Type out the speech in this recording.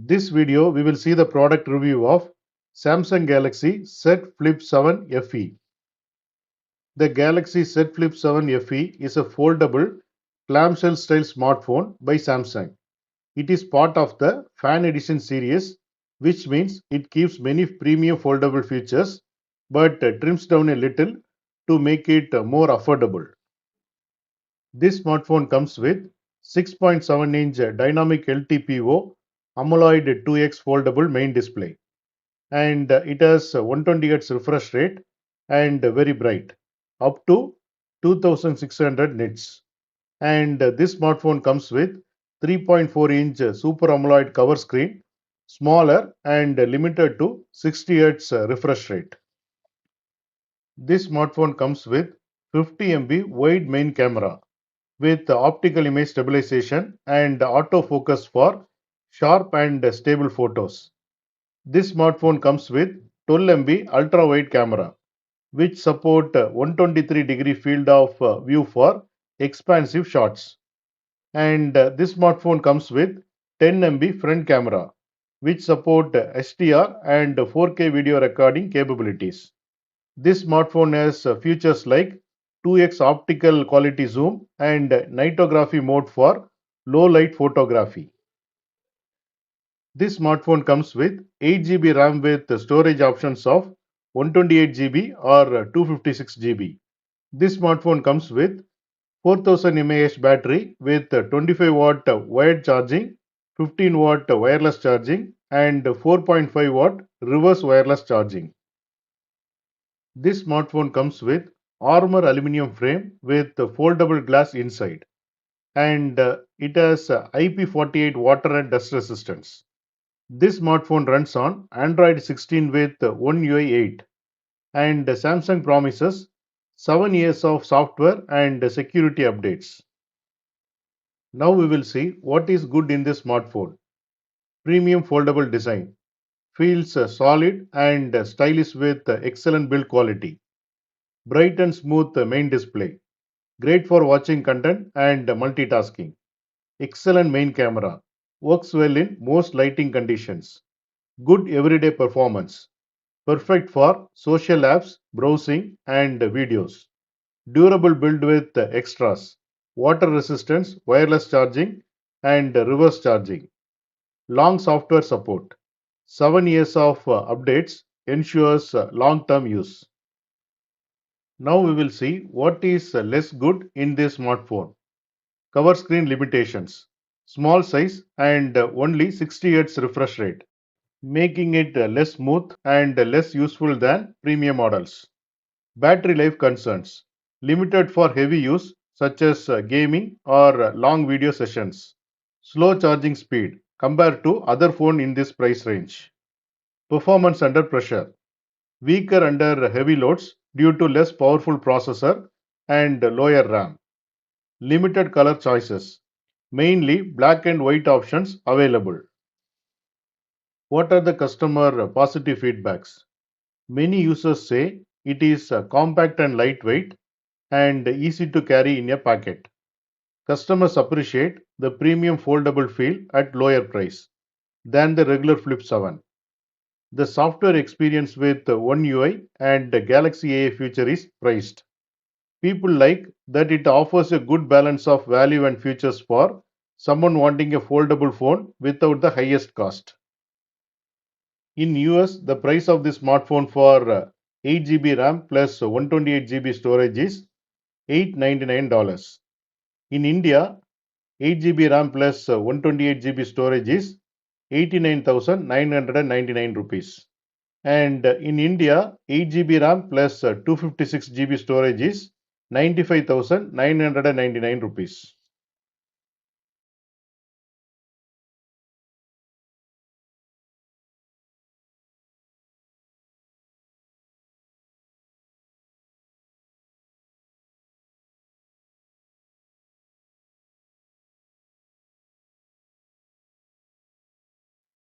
This video we will see the product review of Samsung Galaxy Z Flip 7 FE. The Galaxy Z Flip 7 FE is a foldable clamshell style smartphone by Samsung. It is part of the Fan Edition series, which means it keeps many premium foldable features but trims down a little to make it more affordable. This smartphone comes with 6.7-inch dynamic LTPO AMOLED 2x foldable main display, and it has 120 Hz refresh rate and very bright, up to 2600 nits. And this smartphone comes with 3.4-inch Super AMOLED cover screen, smaller and limited to 60 Hz refresh rate. This smartphone comes with 50 MP wide main camera with optical image stabilization and autofocus for sharp and stable photos. This smartphone comes with 12 MP ultra wide camera which support 123-degree field of view for expansive shots. And this smartphone comes with 10 MP front camera which support HDR and 4K video recording capabilities. This smartphone has features like 2x optical quality zoom and nightography mode for low light photography. This smartphone comes with 8 GB RAM with storage options of 128 GB or 256 GB. This smartphone comes with 4000 mAh battery with 25-watt wired charging, 15-watt wireless charging, and 4.5-watt reverse wireless charging. This smartphone comes with armor aluminum frame with foldable glass inside, and it has IP48 water and dust resistance. This smartphone runs on Android 16 with One UI 8, and Samsung promises 7 years of software and security updates. Now we will see what is good in this smartphone. Premium foldable design, feels solid and stylish with excellent build quality. Bright and smooth main display, great for watching content and multitasking. Excellent main camera, works well in most lighting conditions. Good everyday performance, perfect for social apps, browsing, and videos. Durable build with extras, water resistance, wireless charging, and reverse charging. Long software support. 7 years of updates ensures long term use. Now we will see what is less good in this smartphone. Cover screen limitations. Small size and only 60 Hz refresh rate, making it less smooth and less useful than premium models. Battery life concerns. Limited for heavy use such as gaming or long video sessions. Slow charging speed compared to other phone in this price range. Performance under pressure. Weaker under heavy loads due to less powerful processor and lower RAM. Limited color choices. Mainly black and white options available. What are the customer positive feedbacks? Many users say it is compact and lightweight and easy to carry in a packet. Customers appreciate the premium foldable feel at lower price than the regular Flip 7. The software experience with One UI and Galaxy AI feature is praised. People like that it offers a good balance of value and features for someone wanting a foldable phone without the highest cost. In US, the price of this smartphone for 8 GB RAM plus 128 GB storage is $899. In India, 8 GB RAM plus 128 GB storage is 89,999 rupees. And in India, 8 GB RAM plus 256 GB storage is 95,999 rupees.